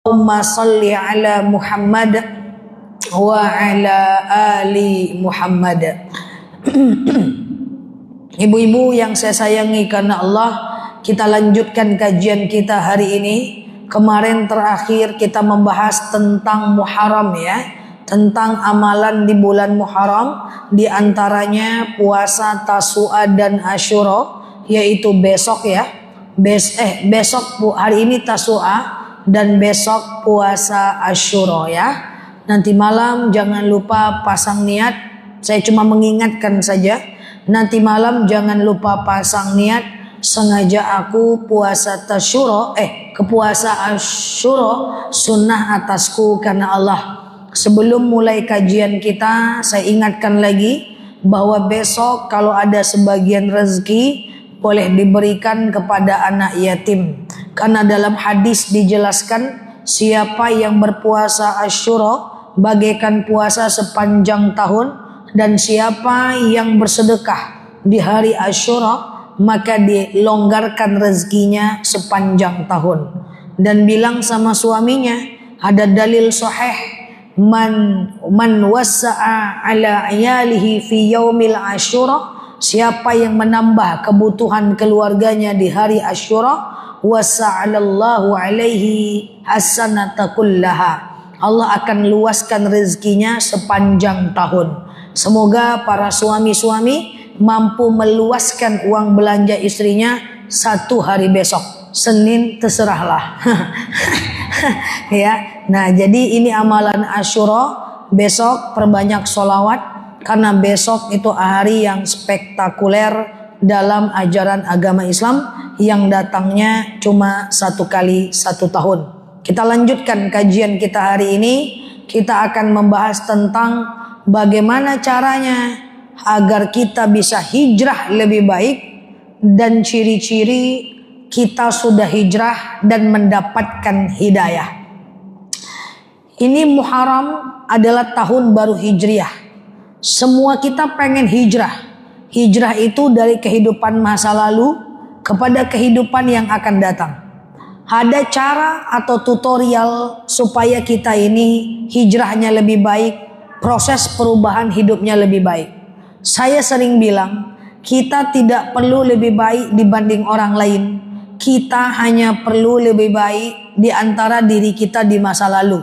Allahumma salli ala Muhammad wa ala ali Muhammad. Ibu-ibu yang saya sayangi karena Allah, kita lanjutkan kajian kita hari ini. Kemarin terakhir kita membahas tentang Muharram ya, tentang amalan di bulan Muharram, di antaranya puasa Tasu'a dan Asyura, yaitu besok ya. Besok hari ini Tasu'a dan besok puasa Asyura ya. Nanti malam jangan lupa pasang niat. Saya cuma mengingatkan saja. Nanti malam jangan lupa pasang niat. Sengaja aku puasa Tashura, kepuasa Asyura sunnah atasku karena Allah. Sebelum mulai kajian kita, saya ingatkan lagi bahwa besok kalau ada sebagian rezeki boleh diberikan kepada anak yatim. Karena dalam hadis dijelaskan, siapa yang berpuasa Asyura bagaikan puasa sepanjang tahun, dan siapa yang bersedekah di hari Asyura maka dilonggarkan rezekinya sepanjang tahun. Dan bilang sama suaminya, ada dalil sahih, man wassa'a ala ayalihi fi yaumil Asyura, siapa yang menambah kebutuhan keluarganya di hari Asyura, wasa'alallahu alaihi hasanata kullaha, Allah akan luaskan rezekinya sepanjang tahun. Semoga para suami-suami mampu meluaskan uang belanja istrinya satu hari besok. Senin terserahlah. Ya. Nah, jadi ini amalan Asyura. Besok perbanyak sholawat, karena besok itu hari yang spektakuler dalam ajaran agama Islam yang datangnya cuma satu kali satu tahun. Kita lanjutkan kajian kita hari ini. Kita akan membahas tentang bagaimana caranya agar kita bisa hijrah lebih baik, dan ciri-ciri kita sudah hijrah dan mendapatkan hidayah. Ini Muharram adalah tahun baru Hijriah. Semua kita pengen hijrah. Hijrah itu dari kehidupan masa lalu kepada kehidupan yang akan datang. Ada cara atau tutorial supaya kita ini hijrahnya lebih baik, proses perubahan hidupnya lebih baik. Saya sering bilang, kita tidak perlu lebih baik dibanding orang lain. Kita hanya perlu lebih baik di antara diri kita di masa lalu.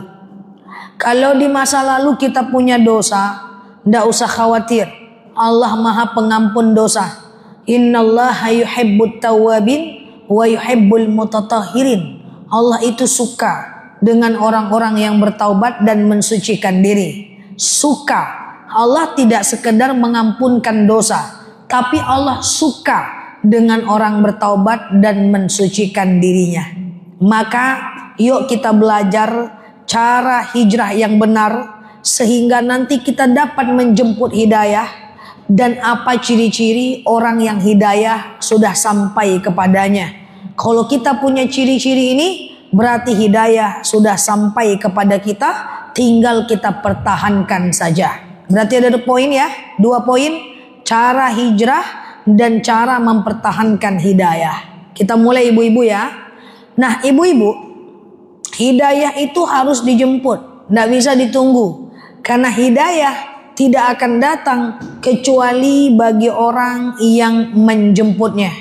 Kalau di masa lalu kita punya dosa, tidak usah khawatir. Allah Maha Pengampun dosa. Innallaha yuhibbut tawwabin wa yuhibbul mutatahhirin. Allah itu suka dengan orang-orang yang bertaubat dan mensucikan diri. Suka. Allah tidak sekedar mengampunkan dosa, tapi Allah suka dengan orang bertaubat dan mensucikan dirinya. Maka yuk kita belajar cara hijrah yang benar, sehingga nanti kita dapat menjemput hidayah. Dan apa ciri-ciri orang yang hidayah sudah sampai kepadanya. Kalau kita punya ciri-ciri ini, berarti hidayah sudah sampai kepada kita, tinggal kita pertahankan saja. Berarti ada 2 poin ya, 2 poin, cara hijrah dan cara mempertahankan hidayah. Kita mulai ibu-ibu ya. Nah ibu-ibu, hidayah itu harus dijemput, tidak bisa ditunggu. Karena hidayah tidak akan datang kecuali bagi orang yang menjemputnya.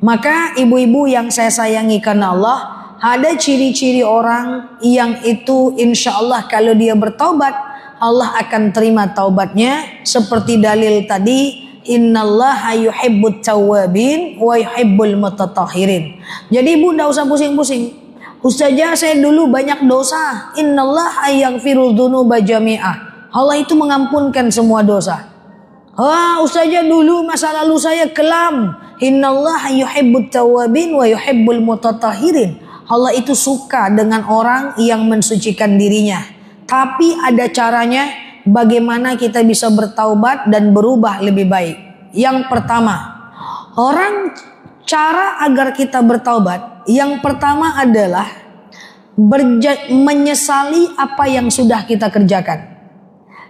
Maka ibu-ibu yang saya sayangi karena Allah, ada ciri-ciri orang yang itu insya Allah kalau dia bertaubat, Allah akan terima taubatnya. Seperti dalil tadi, innallaha yuhibbut tawwabin wa yuhibbul mutatahhirin. Jadi ibu tidak usah pusing-pusing. Ustazah, saya dulu banyak dosa. Innallaha yaghfiru dzunuba jami'ah. Allah itu mengampunkan semua dosa. Ustazah, dulu masa lalu saya kelam. Innallaha yuhibbut tawwabin wa yuhibbul mutatahhirin. Allah itu suka dengan orang yang mensucikan dirinya. Tapi ada caranya bagaimana kita bisa bertaubat dan berubah lebih baik. Yang pertama, cara agar kita bertaubat, yang pertama adalah menyesali apa yang sudah kita kerjakan.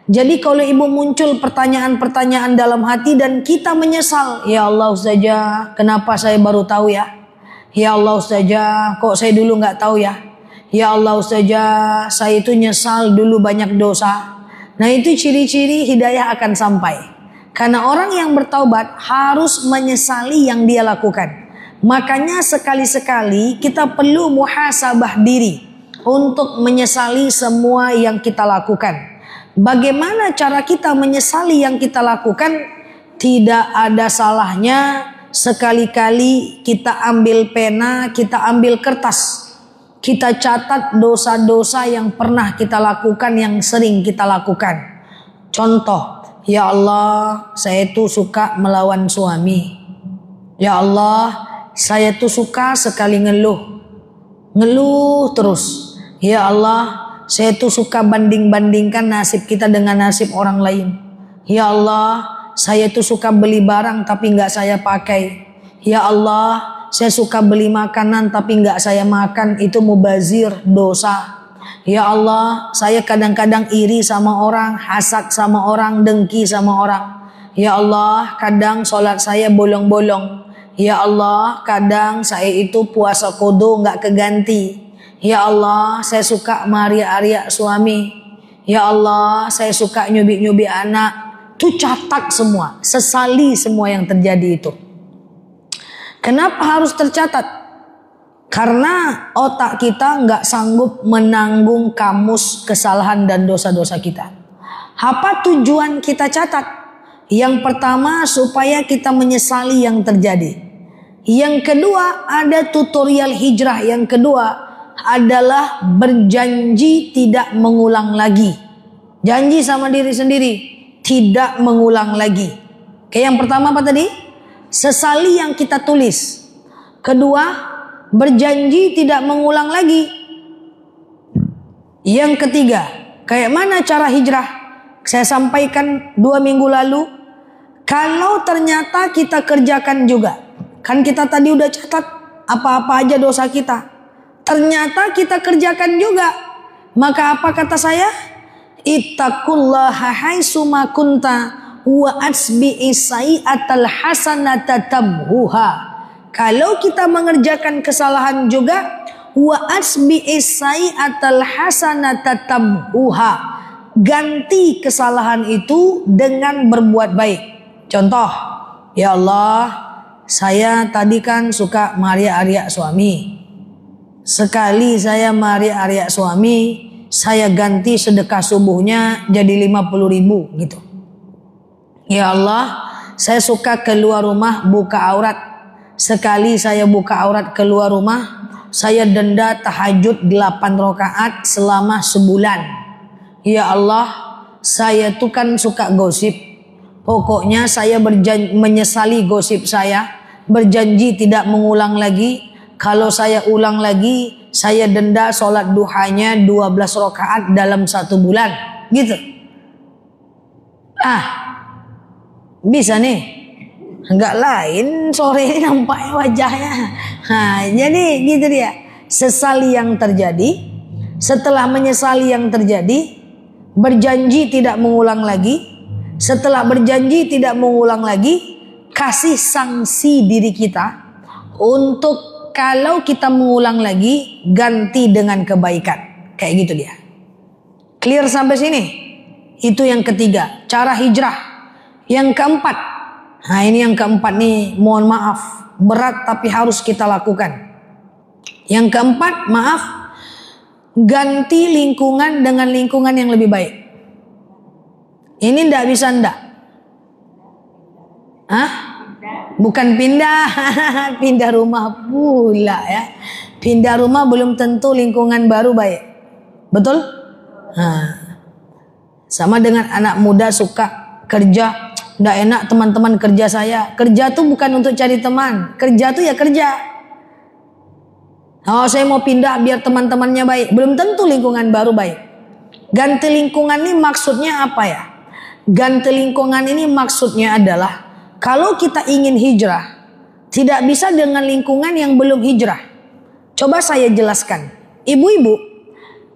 Jadi kalau ibu muncul pertanyaan-pertanyaan dalam hati dan kita menyesal, ya Allah Ustazah, kenapa saya baru tahu ya? Ya Allah Ustazah, kok saya dulu nggak tahu ya? Ya Allah Ustazah, saya itu nyesal dulu banyak dosa. Nah itu ciri-ciri hidayah akan sampai. Karena orang yang bertaubat harus menyesali yang dia lakukan. Makanya sekali-sekali kita perlu muhasabah diri untuk menyesali semua yang kita lakukan. Bagaimana cara kita menyesali yang kita lakukan? Tidak ada salahnya sekali-kali kita ambil pena, kita ambil kertas. Kita catat dosa-dosa yang pernah kita lakukan, yang sering kita lakukan. Contoh, ya Allah, saya tuh suka melawan suami. Ya Allah, saya tuh suka sekali ngeluh. Ngeluh terus. Ya Allah, saya tuh suka banding-bandingkan nasib kita dengan nasib orang lain. Ya Allah, saya tuh suka beli barang tapi nggak saya pakai. Ya Allah, saya suka beli makanan tapi nggak saya makan. Itu mubazir, dosa. Ya Allah, saya kadang-kadang iri sama orang, hasad sama orang, dengki sama orang. Ya Allah, kadang sholat saya bolong-bolong. Ya Allah, kadang saya itu puasa kodo nggak keganti. Ya Allah, saya suka maria-aria suami. Ya Allah, saya suka nyubi-nyubi anak. Itu catat semua, sesali semua yang terjadi itu. Kenapa harus tercatat? Karena otak kita nggak sanggup menanggung kamus kesalahan dan dosa-dosa kita. Apa tujuan kita catat? Yang pertama supaya kita menyesali yang terjadi. Yang kedua ada tutorial hijrah. Yang kedua adalah berjanji tidak mengulang lagi. Janji sama diri sendiri. Tidak mengulang lagi. Oke, yang pertama apa tadi? Sesali yang kita tulis. Kedua, berjanji tidak mengulang lagi. Yang ketiga, kayak mana cara hijrah? Saya sampaikan 2 minggu lalu. Kalau ternyata kita kerjakan juga. Kan kita tadi udah catat apa-apa aja dosa kita. Ternyata kita kerjakan juga. Maka apa kata saya? Ittaqullaha haitsuma kunta wa asbi'is sayyi'atal hasanata tamhuha. Kalau kita mengerjakan kesalahan juga, wa asbi'is sayyi'atal hasanata tamhuha. Ganti kesalahan itu dengan berbuat baik. Contoh, ya Allah, saya tadi kan suka maria-aria suami. Sekali saya maria-aria suami, saya ganti sedekah subuhnya jadi 50.000 gitu. Ya Allah, saya suka keluar rumah buka aurat. Sekali saya buka aurat keluar rumah, saya denda tahajud 8 rakaat selama sebulan. Ya Allah, saya tuh kan suka gosip. Pokoknya saya menyesali gosip saya, berjanji tidak mengulang lagi. Kalau saya ulang lagi, saya denda sholat duhanya 12 rakaat dalam 1 bulan. Gitu. Bisa nih. Enggak lain sore ini nampaknya wajahnya. Jadi gitu dia. Sesali yang terjadi. Setelah menyesali yang terjadi, berjanji tidak mengulang lagi. Setelah berjanji tidak mengulang lagi, kasih sanksi diri kita untuk kalau kita mengulang lagi, ganti dengan kebaikan. Kayak gitu dia. Clear sampai sini? Itu yang ketiga, cara hijrah. Yang keempat. Nah ini yang keempat nih, mohon maaf. Berat tapi harus kita lakukan. Yang keempat, maaf. Ganti lingkungan dengan lingkungan yang lebih baik. Ini ndak bisa ndak? Bukan pindah, pindah rumah pula ya. Pindah rumah belum tentu lingkungan baru baik. Betul? Sama dengan anak muda suka kerja, nggak enak teman-teman kerja saya. Kerja tuh bukan untuk cari teman. Kerja tuh ya kerja. Oh, saya mau pindah biar teman-temannya baik. Belum tentu lingkungan baru baik. Ganti lingkungan ini maksudnya apa ya? Ganti lingkungan ini maksudnya adalah kalau kita ingin hijrah, tidak bisa dengan lingkungan yang belum hijrah. Coba saya jelaskan. Ibu-ibu,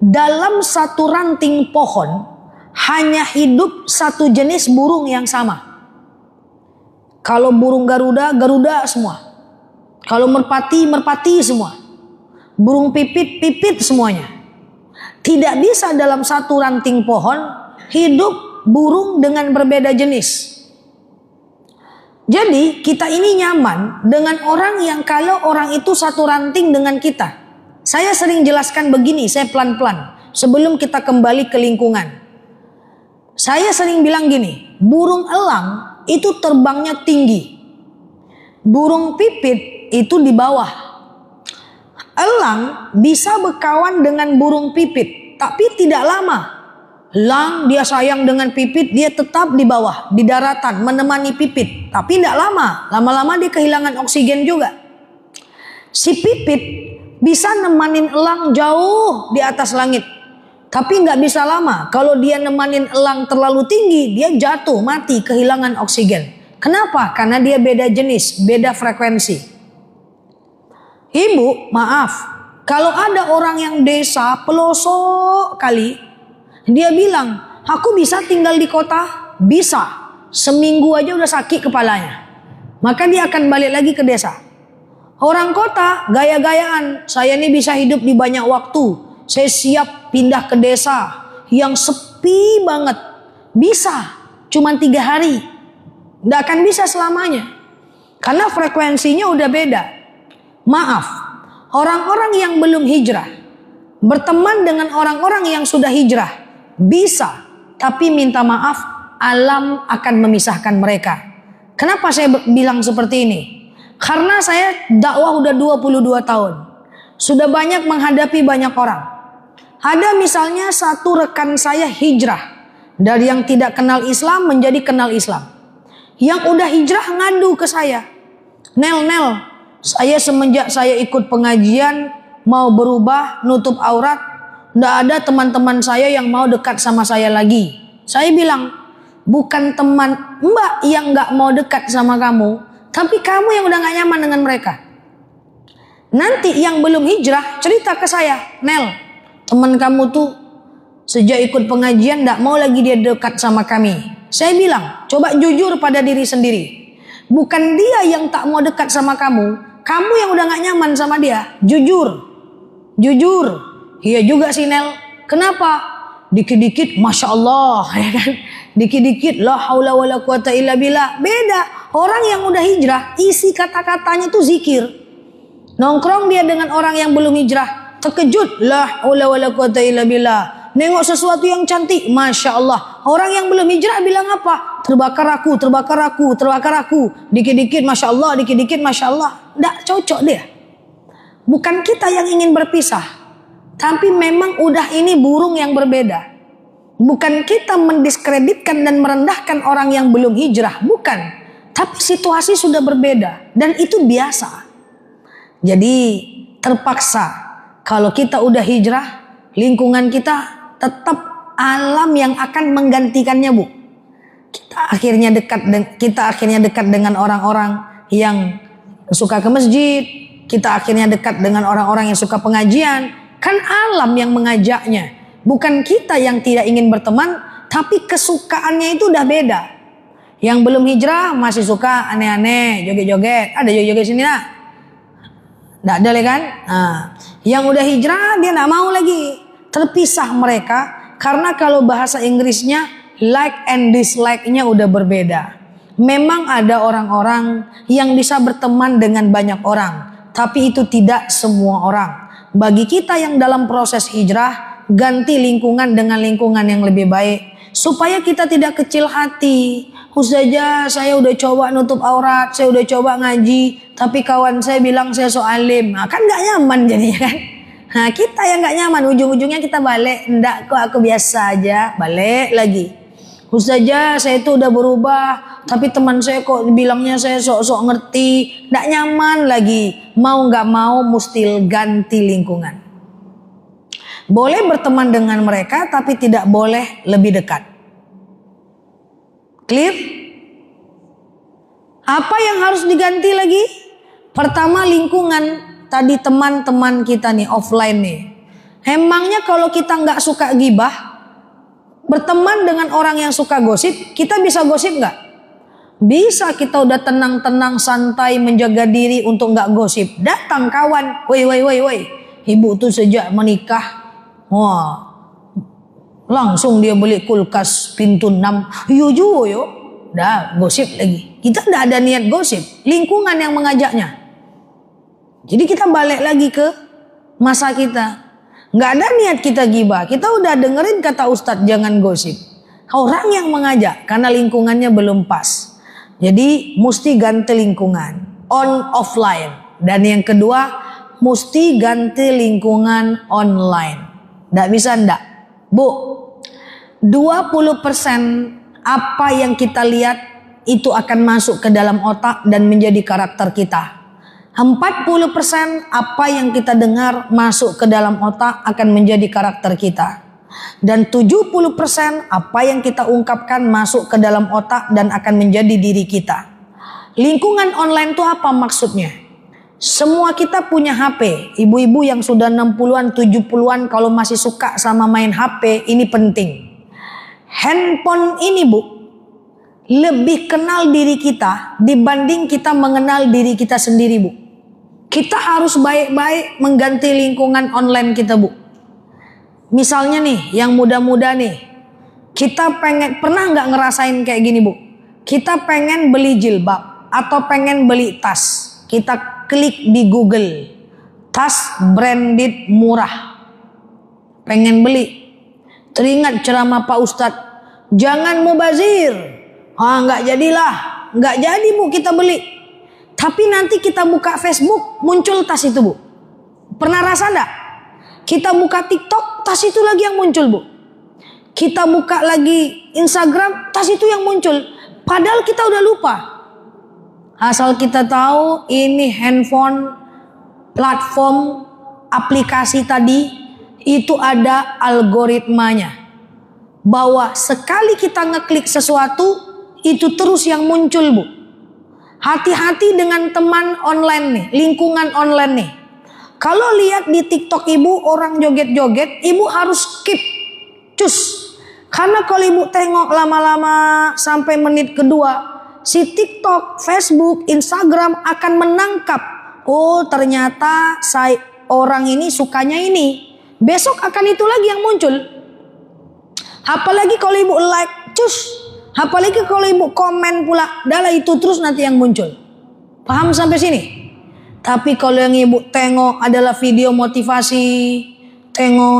dalam satu ranting pohon, hanya hidup satu jenis burung yang sama. Kalau burung Garuda, Garuda semua. Kalau merpati, merpati semua. burung pipit, pipit semuanya. Tidak bisa dalam satu ranting pohon hidup burung dengan berbeda jenis. Jadi kita ini nyaman dengan orang yang kalau orang itu satu ranting dengan kita. Saya sering jelaskan begini, saya pelan-pelan sebelum kita kembali ke lingkungan. Saya sering bilang gini, burung elang itu terbangnya tinggi. Burung pipit itu di bawah. Elang bisa berkawan dengan burung pipit, tapi tidak lama. Elang dia sayang dengan pipit, dia tetap di bawah, di daratan, menemani pipit. Tapi tidak lama, lama-lama dia kehilangan oksigen juga. Si pipit bisa nemanin elang jauh di atas langit. Tapi nggak bisa lama. Kalau dia nemanin elang terlalu tinggi, dia jatuh, mati, kehilangan oksigen. Kenapa? Karena dia beda jenis, beda frekuensi. Ibu, maaf, kalau ada orang yang desa, pelosok kali, dia bilang, aku bisa tinggal di kota? Bisa. Seminggu aja udah sakit kepalanya. Maka dia akan balik lagi ke desa. Orang kota, gaya-gayaan, saya ini bisa hidup di banyak waktu. Saya siap pindah ke desa yang sepi banget. Bisa, cuma 3 hari. Nggak akan bisa selamanya. Karena frekuensinya udah beda. Maaf, orang-orang yang belum hijrah berteman dengan orang-orang yang sudah hijrah bisa, tapi minta maaf, alam akan memisahkan mereka. Kenapa saya bilang seperti ini? Karena saya dakwah udah 22 tahun. Sudah banyak menghadapi banyak orang. Ada misalnya satu rekan saya hijrah dari yang tidak kenal Islam menjadi kenal Islam. Yang udah hijrah ngadu ke saya. Nel, saya semenjak saya ikut pengajian mau berubah, nutup aurat, nggak ada teman-teman saya yang mau dekat sama saya lagi. Saya bilang, bukan teman Mbak yang nggak mau dekat sama kamu, tapi kamu yang udah nggak nyaman dengan mereka. Nanti yang belum hijrah cerita ke saya, Nel, teman kamu tuh sejak ikut pengajian nggak mau lagi dia dekat sama kami. Saya bilang, coba jujur pada diri sendiri. Bukan dia yang tak mau dekat sama kamu, kamu yang udah gak nyaman sama dia. Jujur. Iya juga sih Nel. Kenapa? Dikit-dikit Masya Allah, ya kan? Dikit-dikit la haula wala quwata illa billah. Beda. Orang yang udah hijrah, isi kata-katanya tuh zikir. Nongkrong dia dengan orang yang belum hijrah, terkejut la haula wala quwata illa billah. Nengok sesuatu yang cantik, Masya Allah. Orang yang belum hijrah bilang apa? Terbakar aku. Dikit-dikit Masya Allah, dikit-dikit Masya Allah. Nggak cocok dia. Bukan kita yang ingin berpisah, tapi memang udah ini burung yang berbeda. Bukan kita mendiskreditkan dan merendahkan orang yang belum hijrah, bukan. Tapi situasi sudah berbeda dan itu biasa. Jadi terpaksa kalau kita udah hijrah, lingkungan kita tetap alam yang akan menggantikannya, Bu. Kita akhirnya dekat dengan orang-orang yang suka ke masjid. Kita akhirnya dekat dengan orang-orang yang suka pengajian. Kan alam yang mengajaknya. Bukan kita yang tidak ingin berteman, tapi kesukaannya itu udah beda. Yang belum hijrah masih suka aneh-aneh, joget-joget. Ada joget-joget sini nak? Nggak ada kan? Nah, yang udah hijrah dia nggak mau lagi. Terpisah mereka karena kalau bahasa Inggrisnya like and dislike-nya udah berbeda. Memang ada orang-orang yang bisa berteman dengan banyak orang, tapi itu tidak semua orang. Bagi kita yang dalam proses hijrah, ganti lingkungan dengan lingkungan yang lebih baik supaya kita tidak kecil hati. Ustazah, saya udah coba nutup aurat, saya udah coba ngaji, tapi kawan saya bilang saya so alim. Nah, kan gak nyaman jadinya kan. Nah, kita yang gak nyaman, ujung-ujungnya kita balik. Nggak kok, aku biasa aja. Balik lagi. Ustazah, saya itu udah berubah, tapi teman saya kok bilangnya saya sok-sok ngerti. Nggak nyaman lagi. Mau gak mau mesti ganti lingkungan. Boleh berteman dengan mereka, tapi tidak boleh lebih dekat. Clear? Apa yang harus diganti lagi? Pertama lingkungan. Tadi teman-teman kita nih offline nih. Emangnya kalau kita nggak suka gibah, berteman dengan orang yang suka gosip, kita bisa gosip nggak? Bisa. Kita udah tenang-tenang santai menjaga diri untuk nggak gosip. Datang kawan, woi, ibu tuh sejak menikah, wah, langsung dia beli kulkas pintu 6. Yo. Dah gosip lagi. Kita tidak ada niat gosip. Lingkungan yang mengajaknya. Jadi kita balik lagi ke masa kita. Nggak ada niat kita gibah. Kita udah dengerin kata Ustadz jangan gosip. Orang yang mengajak karena lingkungannya belum pas. Jadi mesti ganti lingkungan. On offline. Dan yang kedua mesti ganti lingkungan online. Nggak bisa ndak. Bu, 20% apa yang kita lihat itu akan masuk ke dalam otak dan menjadi karakter kita. 40% apa yang kita dengar masuk ke dalam otak akan menjadi karakter kita. Dan 70% apa yang kita ungkapkan masuk ke dalam otak dan akan menjadi diri kita. Lingkungan online itu apa maksudnya? Semua kita punya HP. Ibu-ibu yang sudah 60-an, 70-an kalau masih suka sama main HP, ini penting. Handphone ini bu, lebih kenal diri kita dibanding kita mengenal diri kita sendiri bu. Kita harus baik-baik mengganti lingkungan online kita bu. Misalnya nih, yang muda-muda nih, kita pernah nggak ngerasain kayak gini bu? Kita pengen beli jilbab atau pengen beli tas, kita klik di Google, tas branded murah, pengen beli. Teringat ceramah Pak Ustadz, jangan mubazir. Nggak jadilah, nggak jadi bu kita beli. Tapi nanti kita buka Facebook, muncul tas itu bu. Pernah rasa enggak? Kita buka TikTok, tas itu lagi yang muncul bu. Kita buka lagi Instagram, tas itu yang muncul. Padahal kita udah lupa. Asal kita tahu ini handphone, platform, aplikasi tadi, itu ada algoritmanya. Bahwa sekali kita ngeklik sesuatu, itu terus yang muncul bu. Hati-hati dengan teman online nih, lingkungan online nih. Kalau lihat di TikTok ibu orang joget-joget, ibu harus skip, cus. Karena kalau ibu tengok lama-lama sampai menit kedua, si TikTok, Facebook, Instagram akan menangkap. Oh ternyata orang ini sukanya ini. Besok akan itu lagi yang muncul. Apalagi kalau ibu like, cus. Apalagi kalau ibu komen pula, adalah itu terus nanti yang muncul. Paham sampai sini? Tapi kalau yang ibu tengok adalah video motivasi,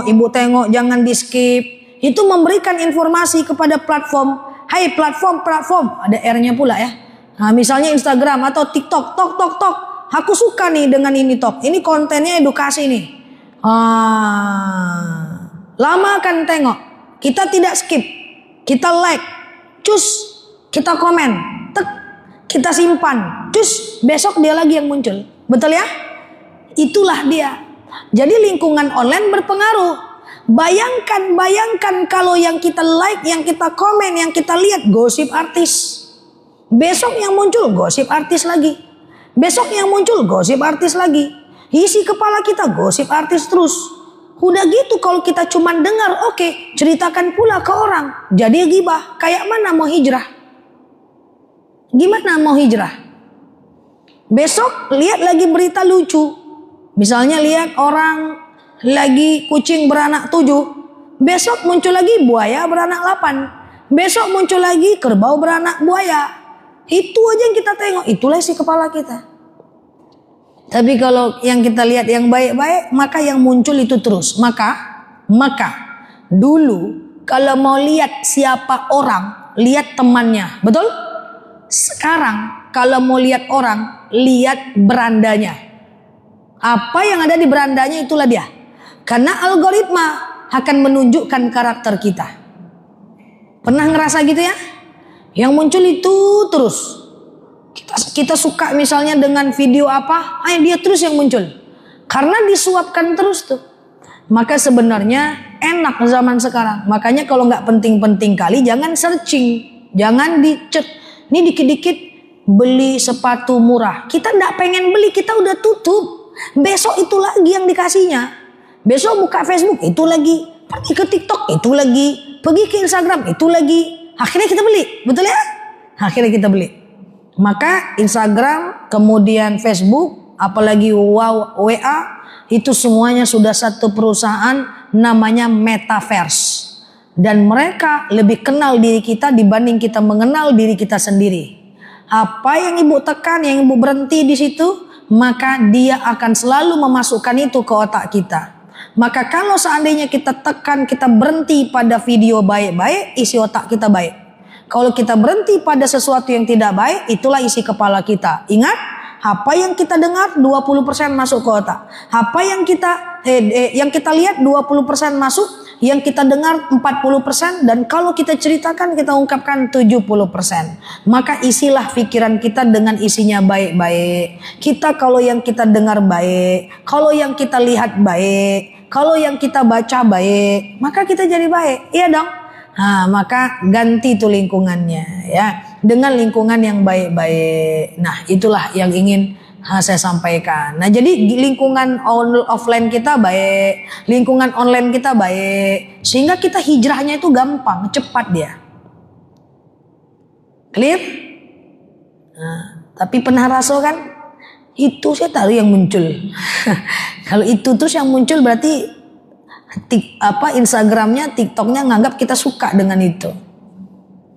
ibu tengok jangan di skip. Itu memberikan informasi kepada platform. Hai platform, ada R-nya pula ya. Nah, misalnya Instagram atau TikTok, tok. Aku suka nih dengan ini tok. Ini kontennya edukasi nih. Lama akan tengok. Kita tidak skip. Kita like. Cus, kita komen, tek, kita simpan, cus, besok dia lagi yang muncul. Betul ya? Itulah dia. Jadi lingkungan online berpengaruh. Bayangkan kalau yang kita like, yang kita komen, yang kita lihat gosip artis. Besok yang muncul gosip artis lagi. Besok yang muncul gosip artis lagi. Isi kepala kita gosip artis terus. Udah gitu kalau kita cuman dengar, oke, ceritakan pula ke orang. Jadi gibah. Kayak mana mau hijrah? Gimana mau hijrah? Besok lihat lagi berita lucu. Misalnya lihat orang lagi kucing beranak 7. Besok muncul lagi buaya beranak 8. Besok muncul lagi kerbau beranak buaya. Itu aja yang kita tengok. Itulah isi kepala kita. Tapi kalau yang kita lihat yang baik-baik, maka yang muncul itu terus. Maka dulu kalau mau lihat siapa orang, lihat temannya. Betul? Sekarang kalau mau lihat orang, lihat berandanya. Apa yang ada di berandanya itulah dia. Karena algoritma akan menunjukkan karakter kita. Pernah ngerasa gitu ya? Yang muncul itu terus. Kita suka misalnya dengan video apa, dia terus yang muncul. Karena disuapkan terus tuh. Maka sebenarnya enak zaman sekarang. Makanya kalau nggak penting-penting kali, jangan searching, jangan dicet. Ini dikit-dikit beli sepatu murah. Kita nggak pengen beli, kita udah tutup. Besok itu lagi yang dikasihnya. Besok buka Facebook itu lagi, pergi ke TikTok itu lagi, pergi ke Instagram itu lagi. Akhirnya kita beli, betul ya? Akhirnya kita beli. Maka Instagram, kemudian Facebook, apalagi WA, itu semuanya sudah satu perusahaan namanya Metaverse. Dan mereka lebih kenal diri kita dibanding kita mengenal diri kita sendiri. Apa yang ibu tekan, yang ibu berhenti di situ, maka dia akan selalu memasukkan itu ke otak kita. Maka kalau seandainya kita tekan, kita berhenti pada video baik-baik, isi otak kita baik. Kalau kita berhenti pada sesuatu yang tidak baik, itulah isi kepala kita. Ingat, apa yang kita dengar 20% masuk ke otak. Apa yang kita lihat 20% masuk, yang kita dengar 40%, dan kalau kita ceritakan, kita ungkapkan 70%. Maka isilah pikiran kita dengan isinya baik-baik. Kita kalau yang kita dengar baik, kalau yang kita lihat baik, kalau yang kita baca baik, maka kita jadi baik. Iya dong? Nah, maka ganti itu lingkungannya ya, dengan lingkungan yang baik-baik. Nah, itulah yang ingin saya sampaikan. Nah, jadi lingkungan offline kita baik, lingkungan online kita baik, sehingga kita hijrahnya itu gampang, cepat dia. Clear? Nah, tapi penharaso kan itu saya tahu yang muncul. Kalau itu terus yang muncul berarti Instagramnya, TikToknya nganggap kita suka dengan itu.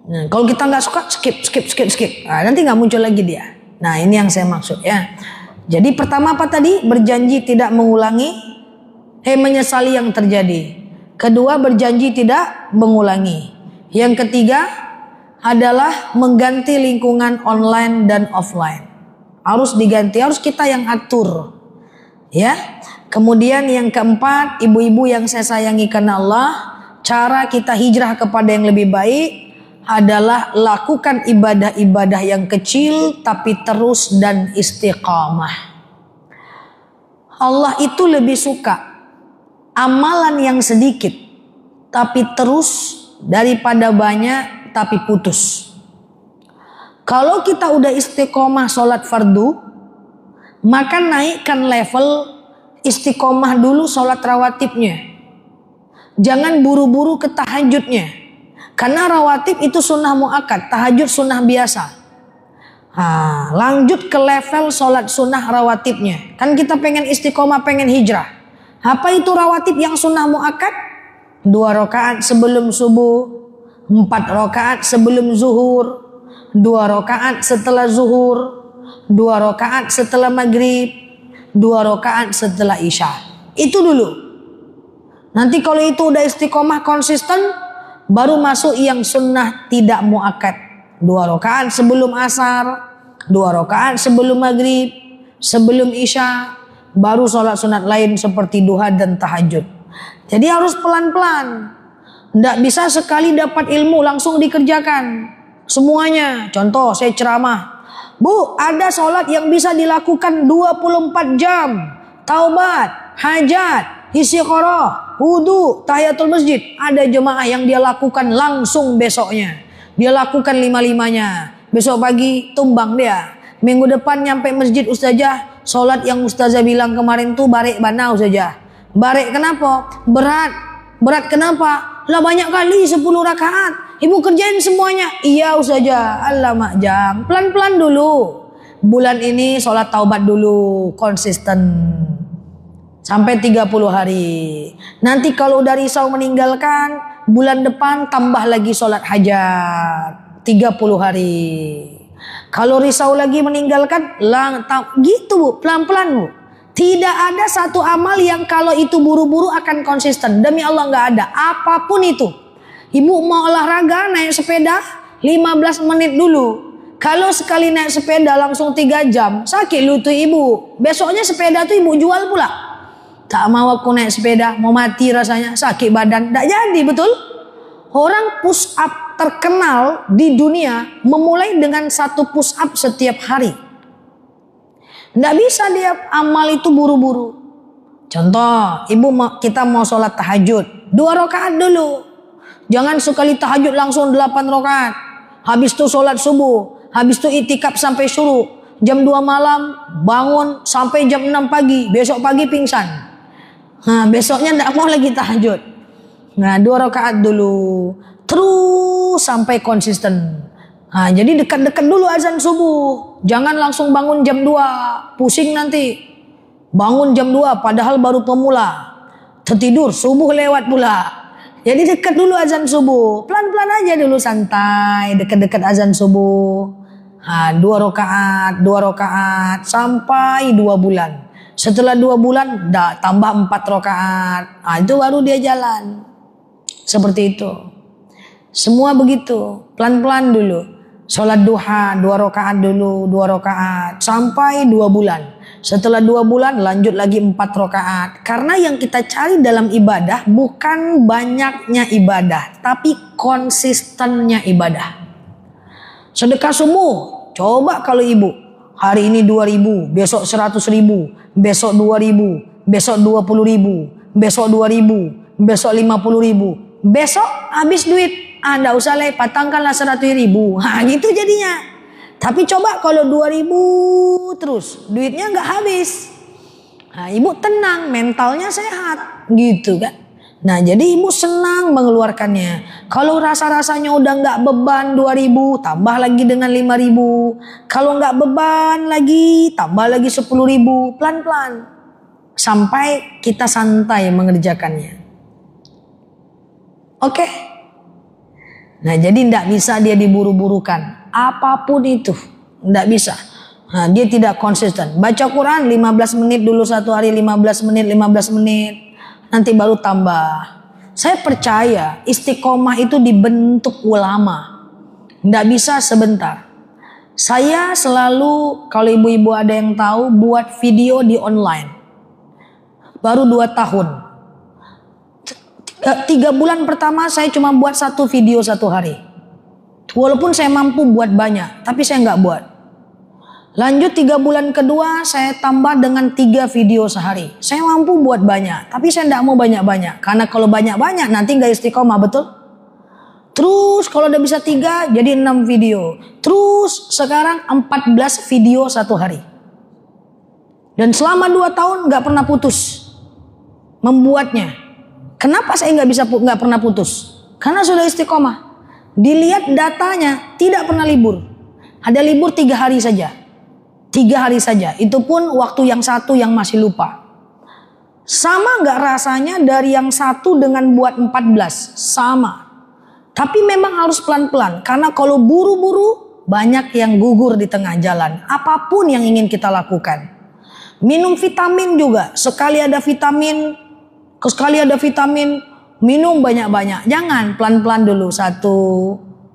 Nah, kalau kita nggak suka, skip. Nah, nanti nggak muncul lagi dia. Nah, ini yang saya maksud ya. Jadi pertama apa tadi? Berjanji tidak mengulangi, menyesali yang terjadi. Kedua, berjanji tidak mengulangi. Yang ketiga adalah mengganti lingkungan online dan offline. Harus diganti, harus kita yang atur. Ya. Kemudian yang keempat, ibu-ibu yang saya sayangi karena Allah, cara kita hijrah kepada yang lebih baik adalah lakukan ibadah-ibadah yang kecil tapi terus dan istiqamah. Allah itu lebih suka amalan yang sedikit tapi terus daripada banyak tapi putus. Kalau kita udah istiqomah sholat fardu, maka naikkan level istiqomah dulu sholat rawatibnya. Jangan buru-buru ke tahajudnya. Karena rawatib itu sunnah muakkad, tahajud sunnah biasa. Lanjut ke level sholat sunnah rawatibnya. Kan kita pengen istiqomah, pengen hijrah. Apa itu rawatib yang sunnah muakkad? 2 rakaat sebelum subuh, 4 rakaat sebelum zuhur, 2 rakaat setelah zuhur, 2 rakaat setelah maghrib, 2 rakaat setelah isya. Itu dulu. Nanti kalau itu udah istiqomah konsisten, baru masuk yang sunnah tidak muakkad. 2 rakaat sebelum asar, 2 rakaat sebelum maghrib, sebelum isya, baru sholat sunat lain seperti duha dan tahajud. Jadi harus pelan-pelan. Tidak bisa sekali dapat ilmu langsung dikerjakan semuanya. Contoh, saya ceramah. Bu, ada sholat yang bisa dilakukan 24 jam. Taubat, hajat, istiqoroh, wudu, tahiyatul masjid. Ada jemaah yang dia lakukan langsung besoknya. Dia lakukan 5-5-nya. Besok pagi tumbang dia. Minggu depan nyampe masjid ustazah. Sholat yang ustazah bilang kemarin tuh barek banau saja. Barek kenapa? Berat. Berat kenapa? Lah banyak kali 10 rakaat. Ibu kerjain semuanya. Iya ustazah. Alamak jang. Pelan-pelan dulu. Bulan ini sholat taubat dulu. Konsisten. Sampai 30 hari. Nanti kalau udah risau meninggalkan, bulan depan tambah lagi sholat hajat. 30 hari. Kalau risau lagi meninggalkan, gitu bu. Pelan-pelan bu. Tidak ada satu amal yang kalau itu buru-buru akan konsisten. Demi Allah gak ada. Apapun itu. Ibu mau olahraga naik sepeda 15 menit dulu. Kalau sekali naik sepeda langsung 3 jam, sakit lutut ibu. Besoknya sepeda tuh ibu jual pula. Tak mau aku naik sepeda, mau mati rasanya, sakit badan. Tak jadi, betul? Orang push up terkenal di dunia memulai dengan 1 push up setiap hari. Tidak bisa dia amal itu buru-buru. Contoh, kita mau sholat tahajud 2 rakaat dulu. Jangan sekali tahajud langsung 8 rakaat. Habis itu sholat subuh. Habis itu itikaf sampai syuruk. Jam 2 malam bangun sampai jam 6 pagi. Besok pagi pingsan. Besoknya tidak mau lagi tahajud. 2 rakaat dulu. Terus sampai konsisten. Jadi dekat-dekat dulu azan subuh. Jangan langsung bangun jam 2, pusing nanti. Bangun jam 2 padahal baru pemula. Tertidur, subuh lewat pula. Jadi dekat dulu azan subuh. Pelan-pelan aja dulu, santai, dekat-dekat azan subuh. 2 rakaat sampai 2 bulan. Setelah 2 bulan tambah 4 rakaat. Itu baru dia jalan. Seperti itu. Semua begitu, pelan-pelan dulu. Sholat duha 2 rakaat dulu, 2 rakaat sampai 2 bulan. Setelah 2 bulan lanjut lagi 4 rakaat. Karena yang kita cari dalam ibadah bukan banyaknya ibadah, tapi konsistennya ibadah. Sedekah subuh, coba kalau ibu hari ini 2.000, besok 100.000, besok 2.000, besok 20.000, besok 2.000, besok 50.000, besok habis duit. Nggak usah lah, patangkanlah 100.000. Gitu jadinya. Tapi coba kalau 2.000 terus, duitnya nggak habis. Ibu tenang, mentalnya sehat, gitu kan. Nah, jadi ibu senang mengeluarkannya. Kalau rasa-rasanya udah nggak beban 2.000, tambah lagi dengan 5.000. Kalau nggak beban lagi, tambah lagi 10.000, pelan-pelan. Sampai kita santai mengerjakannya. Oke? Nah, jadi tidak bisa dia diburu-burukan. Apapun itu, tidak bisa. Nah, dia tidak konsisten. Baca Quran 15 menit dulu satu hari, 15 menit, 15 menit. Nanti baru tambah. Saya percaya istiqomah itu dibentuk ulama. Tidak bisa sebentar. Saya selalu, kalau ibu-ibu ada yang tahu, buat video di online. Baru 2 tahun. 3 bulan pertama saya cuma buat 1 video 1 hari. Walaupun saya mampu buat banyak, tapi saya nggak buat. Lanjut 3 bulan kedua saya tambah dengan 3 video sehari. Saya mampu buat banyak, tapi saya nggak mau banyak-banyak. Karena kalau banyak-banyak nanti nggak istiqomah, betul? Terus kalau udah bisa 3 jadi 6 video. Terus sekarang 14 video 1 hari. Dan selama 2 tahun nggak pernah putus membuatnya. Kenapa saya nggak pernah putus? Karena sudah istiqomah. Dilihat datanya tidak pernah libur. Ada libur 3 hari saja. 3 hari saja. Itu pun waktu yang satu yang masih lupa. Sama nggak rasanya dari yang satu dengan buat 14? Sama. Tapi memang harus pelan-pelan. Karena kalau buru-buru banyak yang gugur di tengah jalan. Apapun yang ingin kita lakukan. Minum vitamin juga. Sekali ada vitamin, minum banyak-banyak. Jangan, pelan-pelan dulu. 1,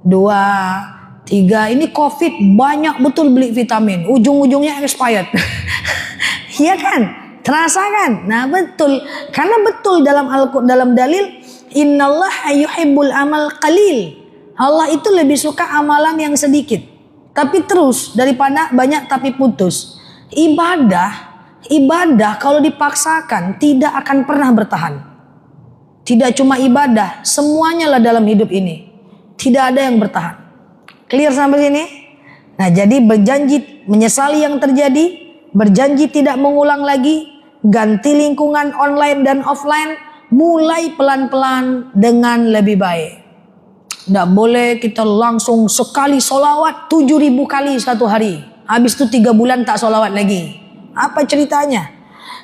2, 3. Ini COVID banyak betul beli vitamin. Ujung-ujungnya expired. Iya kan? Terasa kan? Nah betul. Karena betul dalam dalil, innallaha yuhibbul amal qalil. Allah itu lebih suka amalan yang sedikit. Tapi terus daripada banyak tapi putus. Ibadah kalau dipaksakan tidak akan pernah bertahan. Tidak cuma ibadah, semuanya lah dalam hidup ini. Tidak ada yang bertahan. Clear sampai sini? Nah, jadi berjanji menyesali yang terjadi, berjanji tidak mengulang lagi, ganti lingkungan online dan offline, mulai pelan-pelan dengan lebih baik. Tidak boleh kita langsung sekali sholawat 7.000 kali 1 hari. Habis itu 3 bulan tak sholawat lagi. Apa ceritanya?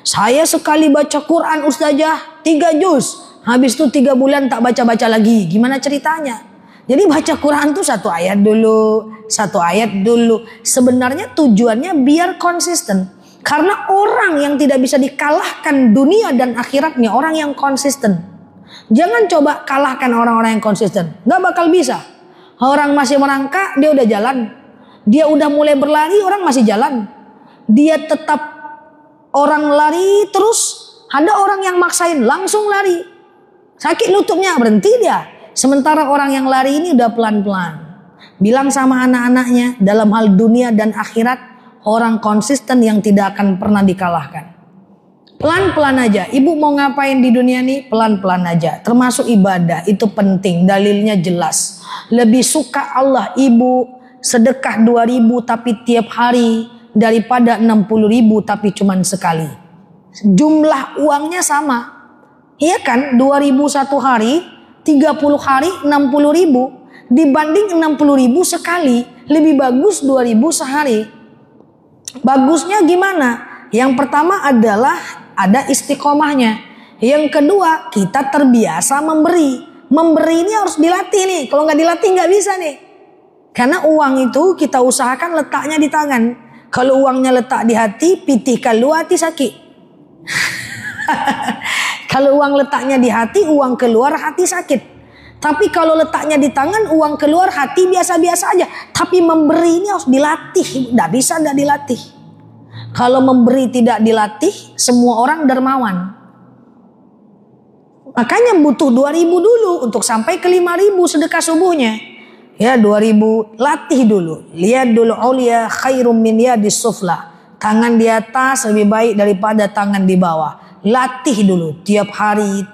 Saya sekali baca Quran ustazah 3 juz. Habis itu 3 bulan tak baca-baca lagi. Gimana ceritanya? Jadi baca Quran tuh 1 ayat dulu. Sebenarnya tujuannya biar konsisten. Karena orang yang tidak bisa dikalahkan dunia dan akhiratnya, orang yang konsisten. Jangan coba kalahkan orang-orang yang konsisten. Gak bakal bisa. Orang masih merangkak, dia udah jalan. Dia udah mulai berlari, orang masih jalan. Dia tetap orang lari terus, ada orang yang maksain langsung lari. Sakit lututnya, berhenti dia. Sementara orang yang lari ini udah pelan-pelan. Bilang sama anak-anaknya, dalam hal dunia dan akhirat, orang konsisten yang tidak akan pernah dikalahkan. Pelan-pelan aja. Ibu mau ngapain di dunia ini? Pelan-pelan aja. Termasuk ibadah, itu penting. Dalilnya jelas. Lebih suka Allah ibu sedekah 2.000 tapi tiap hari, daripada 60.000 tapi cuman sekali. Jumlah uangnya sama. Iya kan? 2.000 1 hari, 30 hari 60.000 dibanding 60.000 sekali. Lebih bagus 2.000 sehari. Bagusnya gimana? Yang pertama adalah ada istiqomahnya. Yang kedua, kita terbiasa memberi. Memberi ini harus dilatih nih. Kalau nggak dilatih nggak bisa nih. Karena uang itu kita usahakan letaknya di tangan. Kalau uangnya letak di hati, pitih kalau hati sakit. Kalau uang letaknya di hati, uang keluar hati sakit. Tapi kalau letaknya di tangan, uang keluar hati biasa-biasa aja. Tapi memberi ini harus dilatih. Nggak bisa nggak dilatih. Kalau memberi tidak dilatih, semua orang dermawan. Makanya butuh 2.000 dulu untuk sampai ke 5.000 sedekah subuhnya. Ya 2.000 latih dulu. Lihat dulu aulia khairum min yadis sufla. Tangan di atas lebih baik daripada tangan di bawah. Latih dulu tiap hari,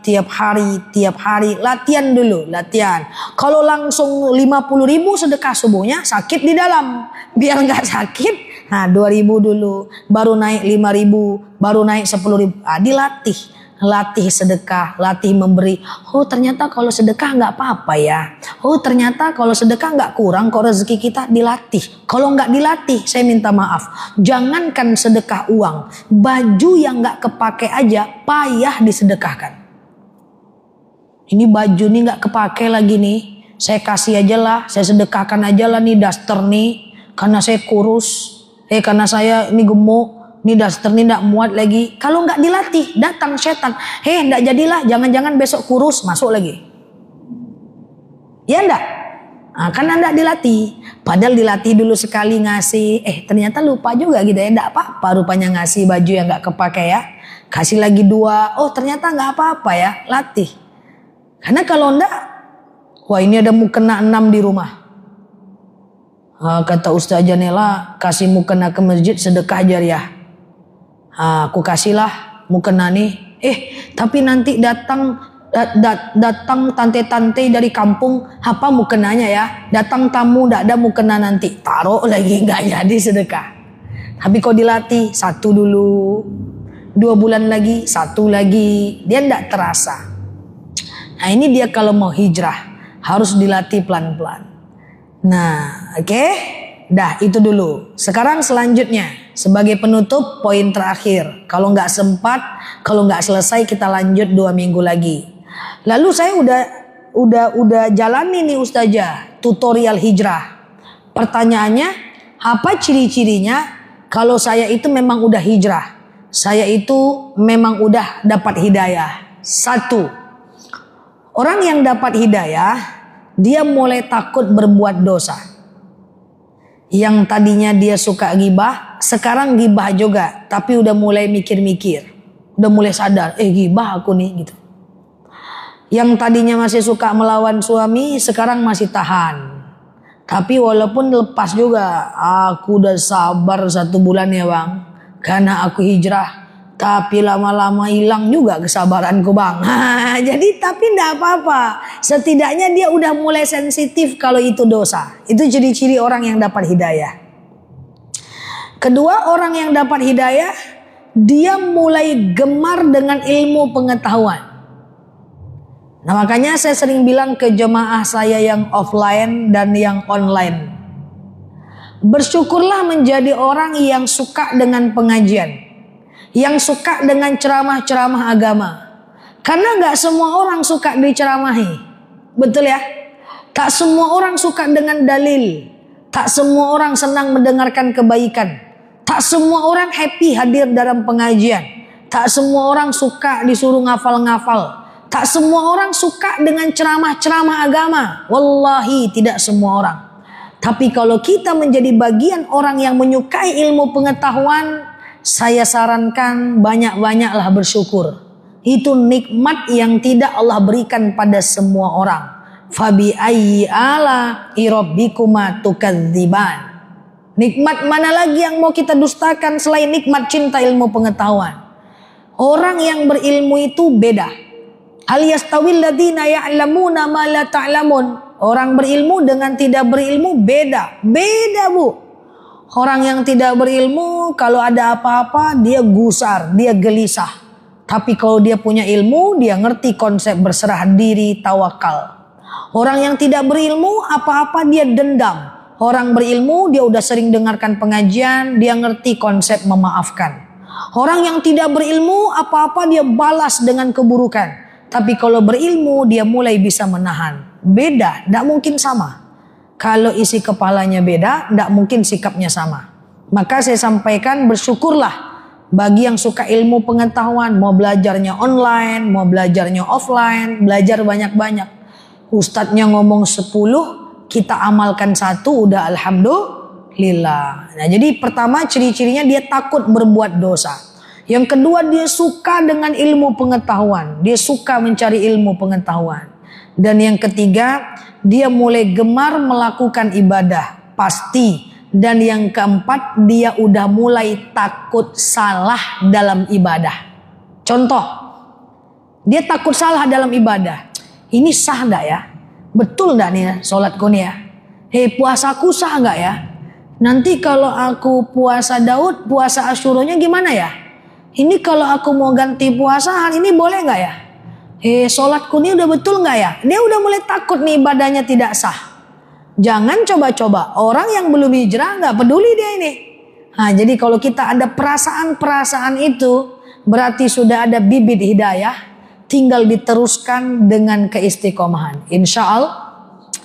latihan dulu, latihan. Kalau langsung 50.000 sedekah subuhnya sakit di dalam. Biar nggak sakit, nah 2.000 dulu, baru naik 5.000, baru naik 10.000. Dilatih, latih sedekah, latih memberi. Oh ternyata kalau sedekah nggak apa-apa ya. Oh ternyata kalau sedekah nggak kurang kok rezeki kita. Dilatih. Kalau nggak dilatih, saya minta maaf. Jangankan sedekah uang, baju yang nggak kepake aja payah disedekahkan. Ini baju nih nggak kepake lagi nih, saya kasih aja lah, saya sedekahkan aja lah nih daster nih, karena saya kurus, karena saya ini gemuk. Ini daster ini tidak muat lagi. Kalau nggak dilatih, datang setan. Nggak jadilah, jangan-jangan besok kurus, masuk lagi. Ya enggak? Nah, kan anda dilatih. Padahal dilatih dulu sekali ngasih. Ternyata lupa juga gitu ya. Enggak apa-apa rupanya ngasih baju yang nggak kepake ya. Kasih lagi 2. Oh ternyata nggak apa-apa ya. Latih. Karena kalau enggak, wah ini ada mukena 6 di rumah. Kata Ustaz Janela, kasih mukena ke masjid sedekah jariah. Aku kasihlah mukena nih. Tapi nanti datang tante-tante dari kampung, apa mukenanya ya? Datang tamu ndak ada mukena nanti. Taruh lagi nggak jadi sedekah. Tapi kalau dilatih 1 dulu, 2 bulan lagi 1 lagi, dia ndak terasa. Nah ini dia kalau mau hijrah harus dilatih pelan-pelan. Nah, oke. Dah itu dulu. Sekarang selanjutnya sebagai penutup poin terakhir. Kalau nggak sempat, kalau nggak selesai kita lanjut 2 minggu lagi. Lalu saya udah jalani nih Ustazah tutorial hijrah. Pertanyaannya, apa ciri-cirinya kalau saya itu memang udah hijrah? Saya itu memang udah dapat hidayah. 1. Orang yang dapat hidayah, dia mulai takut berbuat dosa. Yang tadinya dia suka gibah, sekarang gibah juga, tapi udah mulai mikir-mikir, udah mulai sadar, gibah aku nih gitu. Yang tadinya masih suka melawan suami, sekarang masih tahan. Tapi walaupun lepas juga, aku udah sabar 1 bulan ya bang, karena aku hijrah. Tapi lama-lama hilang juga kesabaranku bang. Jadi tapi enggak apa-apa. Setidaknya dia udah mulai sensitif kalau itu dosa. Itu ciri-ciri orang yang dapat hidayah. Kedua, orang yang dapat hidayah, dia mulai gemar dengan ilmu pengetahuan. Nah makanya saya sering bilang ke jemaah saya yang offline dan yang online. Bersyukurlah menjadi orang yang suka dengan pengajian. Yang suka dengan ceramah-ceramah agama. Karena gak semua orang suka diceramahi. Betul ya? Tak semua orang suka dengan dalil. Tak semua orang senang mendengarkan kebaikan. Tak semua orang happy hadir dalam pengajian. Tak semua orang suka disuruh ngafal-ngafal. Tak semua orang suka dengan ceramah-ceramah agama. Wallahi tidak semua orang. Tapi kalau kita menjadi bagian orang yang menyukai ilmu pengetahuan, saya sarankan banyak-banyaklah bersyukur. Itu nikmat yang tidak Allah berikan pada semua orang. Fabi ayyi ala rabbikuma tukadziban. Nikmat mana lagi yang mau kita dustakan selain nikmat cinta ilmu pengetahuan? Orang yang berilmu itu beda. Hal yastawil ladzina ya'lamuna ma la ta'lamun. Orang berilmu dengan tidak berilmu beda. Beda bu. Orang yang tidak berilmu kalau ada apa-apa dia gusar, dia gelisah. Tapi kalau dia punya ilmu, dia ngerti konsep berserah diri, tawakal. Orang yang tidak berilmu, apa-apa dia dendam. Orang berilmu dia udah sering dengarkan pengajian, dia ngerti konsep memaafkan. Orang yang tidak berilmu apa-apa dia balas dengan keburukan. Tapi kalau berilmu dia mulai bisa menahan. Beda, tidak mungkin sama. Kalau isi kepalanya beda, tidak mungkin sikapnya sama. Maka saya sampaikan bersyukurlah bagi yang suka ilmu pengetahuan, mau belajarnya online, mau belajarnya offline, belajar banyak-banyak. Ustadznya ngomong 10, kita amalkan 1, udah alhamdulillah. Nah, jadi pertama ciri-cirinya dia takut berbuat dosa. Yang kedua dia suka dengan ilmu pengetahuan, dia suka mencari ilmu pengetahuan. Dan yang ketiga dia mulai gemar melakukan ibadah, pasti. Dan yang keempat dia udah mulai takut salah dalam ibadah. Contoh, dia takut salah dalam ibadah. Ini sah enggak ya? Betul enggak nih ya sholatku nih ya? Puasaku sah enggak ya? Nanti kalau aku puasa Daud, puasa Asyuranya gimana ya? Ini kalau aku mau ganti puasa hari ini boleh enggak ya? Sholatku ini udah betul enggak ya? Dia udah mulai takut nih ibadahnya tidak sah. Jangan coba-coba. Orang yang belum hijrah enggak peduli dia ini. Nah, jadi kalau kita ada perasaan-perasaan itu, berarti sudah ada bibit hidayah. Tinggal diteruskan dengan keistiqomahan. Insya Allah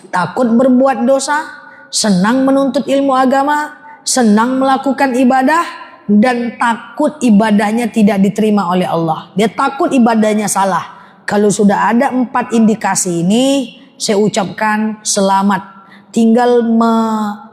takut berbuat dosa, senang menuntut ilmu agama, senang melakukan ibadah, dan takut ibadahnya tidak diterima oleh Allah. Dia takut ibadahnya salah. Kalau sudah ada 4 indikasi ini, saya ucapkan selamat. Tinggal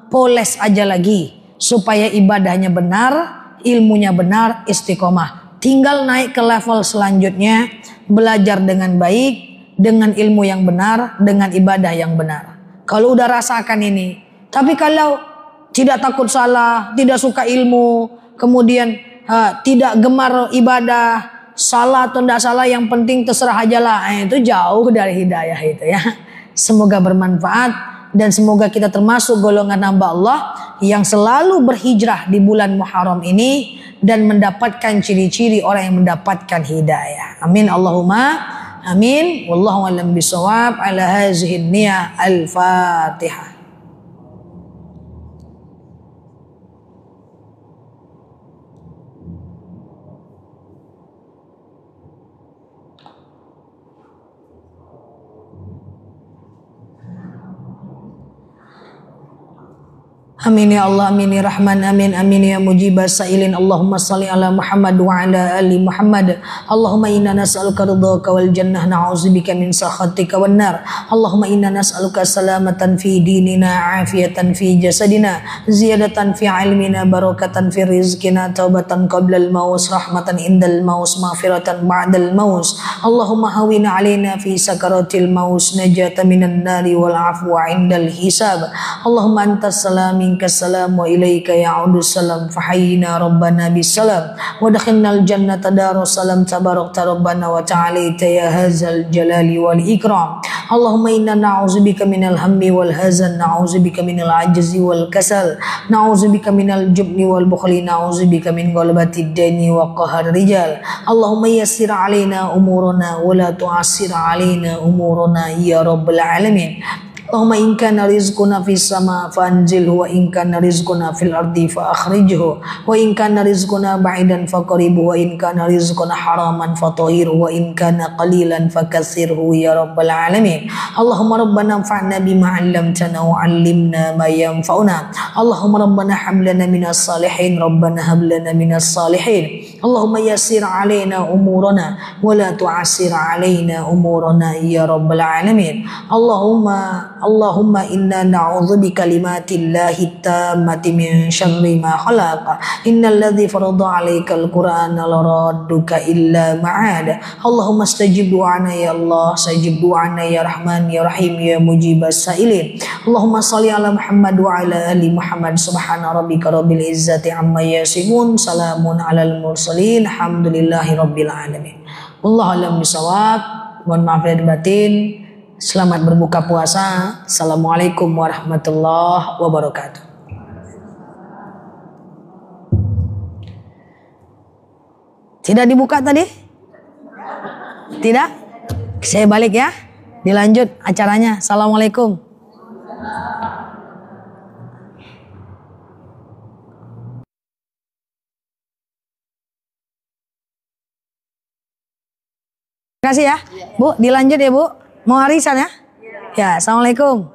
poles aja lagi supaya ibadahnya benar, ilmunya benar, istiqomah. Tinggal naik ke level selanjutnya, belajar dengan baik, dengan ilmu yang benar, dengan ibadah yang benar. Kalau udah rasakan ini, tapi kalau tidak takut salah, tidak suka ilmu, kemudian tidak gemar ibadah, salah atau tidak salah yang penting terserah aja lah, itu jauh dari hidayah itu ya. Semoga bermanfaat. Dan semoga kita termasuk golongan hamba Allah yang selalu berhijrah di bulan Muharram ini dan mendapatkan ciri-ciri orang yang mendapatkan hidayah. Amin Allahumma amin. Wallahu a'lam bishawab. Ala hazihi niyah. Al-Fatihah. Amin ya Allah, amin ya Rahman, amin, amin ya mujibas sa'ilin. Allahumma salli ala Muhammad wa ala ali Muhammad. Allahumma inna nas'aluka ridhaka wal jannah, na'udzubika min sakhatika wan nar. Allahumma inna nas'aluka salamatan fi dinina, afiyatan fi jasadina, ziyadatan fi ilmina, barakatan fi rizqina, taubatan qabla al-maus, rahmatan indal maus, maghfiratan ba'dal maus. Allahumma hawwin alaina fi sakaratil maus, najatan minan nari wal afwa indal hisab. Allahumma antas salamin Salam wa ilaika ya'udus salam fahayyina rabbana bisalam wa dakhalnal jannata darus salam tabarakta rabbana wa ta'alaita ya hazal jalali wal ikram. Allahumma inna na'udzubika minal hammi wal hazan, na'udzubika minal ajzi wal kasal, na'udzubika minal jubni wal bukhli, na'udzubika min ghalbatid daini wa qahar rijal. Allahumma yassir alaina umurana wa la tu'assir alaina umurana ya rabbal alamin. Allahumma in kana rizquna fis sama fanzilhu wa in kana rizquna fil ardi fa akhrijhu wa in kana rizquna ba'idan faqribhu wa in kana rizquna haraman fatahhirhu wa in kana qalilan fakaththirhu ya rabbal alamin. Allahumma rabbana anfa'na bima 'allamtana wa 'allimna ma yanfa'una. Allahumma rabbana hab lana minas salihin, rabbana hab lana minas salihin. Allahumma yassir 'alaina umurana wa la tu'assir 'alaina umurana ya rabbal alamin. Allahumma inna na'udzu bikalimatillahi tammati min syarri ma khalaqa. Innal ladzi farada 'alaikal qur'ana laradduka illa ma'ad. Allahumma istajib du'ana ya Allah, istajib du'ana ya Rahman ya Rahim ya mujibas sa'ilin. Allahumma shalli ala Muhammad wa ala ali Muhammad. Subhana rabbika rabbil izzati amma yasifun, salamun alal mursalin, alhamdulillahi rabbil alamin. Wallahu a'lam bishawab. Mohon maaf lahir batin. Selamat berbuka puasa. Assalamualaikum warahmatullahi wabarakatuh. Tidak dibuka tadi? Tidak? Saya balik ya. Dilanjut acaranya. Assalamualaikum. Kasih ya. Bu, dilanjut ya Bu. Mau arisan ya? Ya, Assalamualaikum.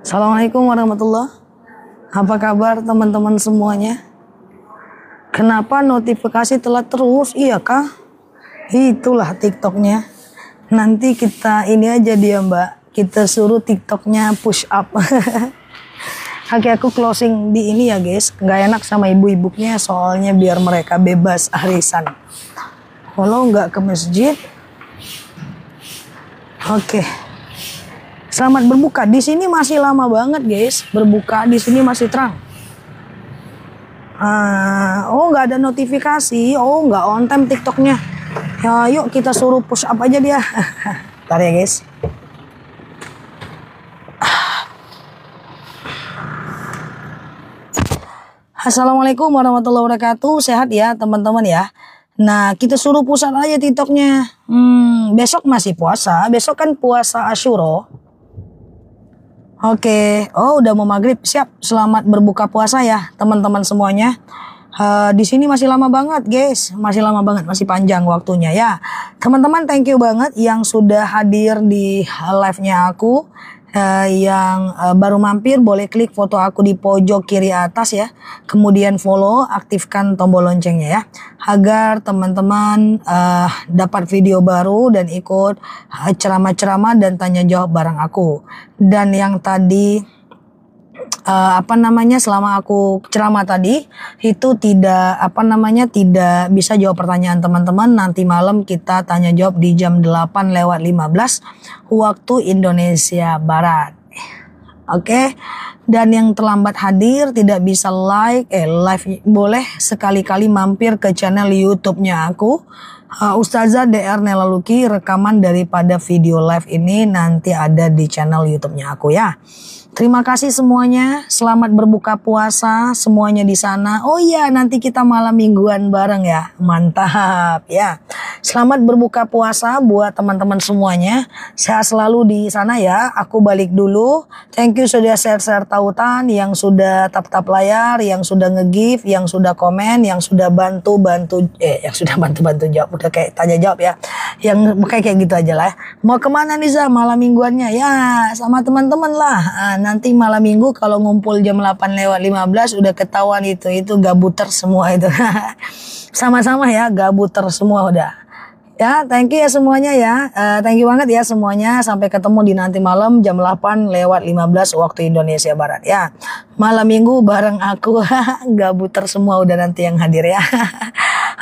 Assalamualaikum warahmatullahi. Apa kabar teman-teman semuanya? Kenapa notifikasi telat terus? Iya kah? Itulah TikToknya. Nanti kita ini aja dia Mbak. Kita suruh TikToknya push up. Oke, aku closing di ini ya guys. Nggak enak sama ibu-ibunya soalnya biar mereka bebas arisan. Kalau nggak ke masjid. Oke. Selamat berbuka. Di sini masih lama banget guys. Berbuka di sini masih terang. Oh nggak ada notifikasi. Oh nggak on time TikToknya. Ya yuk kita suruh push up aja dia. Bentar ya guys. Assalamualaikum warahmatullahi wabarakatuh. Sehat ya teman-teman ya. Nah kita suruh push up aja TikToknya. Besok masih puasa. Besok kan puasa Asyura. Oke. Oh udah mau maghrib. Siap. Selamat berbuka puasa ya teman-teman semuanya. Di sini masih lama banget guys. Masih lama banget. Masih panjang waktunya ya. Teman-teman thank you banget yang sudah hadir di live-nya aku. Yang baru mampir boleh klik foto aku di pojok kiri atas ya. Kemudian follow, aktifkan tombol loncengnya ya. Agar teman-teman dapat video baru dan ikut ceramah-ceramah dan tanya jawab bareng aku. Dan yang tadi selama aku ceramah tadi itu tidak tidak bisa jawab pertanyaan teman-teman. Nanti malam kita tanya jawab di jam 8:15 waktu Indonesia Barat. Oke. Dan yang terlambat hadir tidak bisa live boleh sekali-kali mampir ke channel YouTube-nya aku. Ustazah DR Nela Luki, rekaman daripada video live ini nanti ada di channel YouTube-nya aku ya. Terima kasih semuanya. Selamat berbuka puasa semuanya di sana. Oh iya, nanti kita malam mingguan bareng ya. Mantap ya. Selamat berbuka puasa buat teman-teman semuanya. Sehat selalu di sana ya. Aku balik dulu. Thank you sudah share-share tautan, yang sudah tap-tap layar, yang sudah nge-give, yang sudah komen, yang sudah bantu-bantu jawab. Udah kayak tanya jawab ya. Yang kayak gitu aja lah. Mau kemana nih Za malam mingguannya? Ya sama teman-teman lah. Nanti malam minggu kalau ngumpul jam 8:15 udah ketahuan itu gabuter semua itu. Sama-sama ya gabuter semua udah. Ya, thank you ya semuanya ya. Thank you banget ya semuanya. Sampai ketemu di nanti malam jam 8:15 waktu Indonesia Barat ya. Malam minggu bareng aku. Gabuter semua udah nanti yang hadir ya.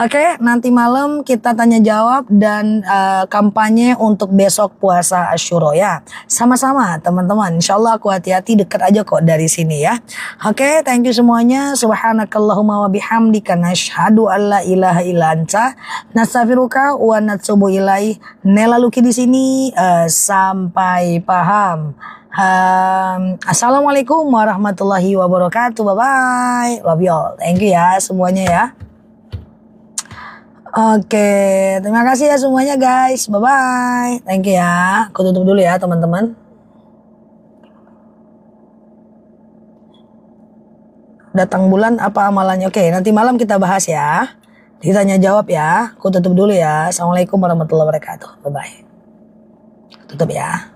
Oke, nanti malam kita tanya jawab dan kampanye untuk besok puasa Asyura ya. Sama-sama teman-teman. Insyaallah aku hati-hati, dekat aja kok dari sini ya. Oke, thank you semuanya. Subhanakallahumma wa bihamdika nasyhadu an la ilaha illa anta nastaghfiruka wa natubu ilaih. Nela Luki di sini. Sampai paham. Assalamualaikum warahmatullahi wabarakatuh. Bye bye. Love you all. Thank you ya semuanya ya. Oke, terima kasih ya semuanya guys. Bye bye. Thank you ya. Aku tutup dulu ya teman-teman. Datang bulan apa amalannya? Oke, nanti malam kita bahas ya. Ditanya jawab ya. Aku tutup dulu ya. Assalamualaikum warahmatullahi wabarakatuh. Bye bye. Tutup ya.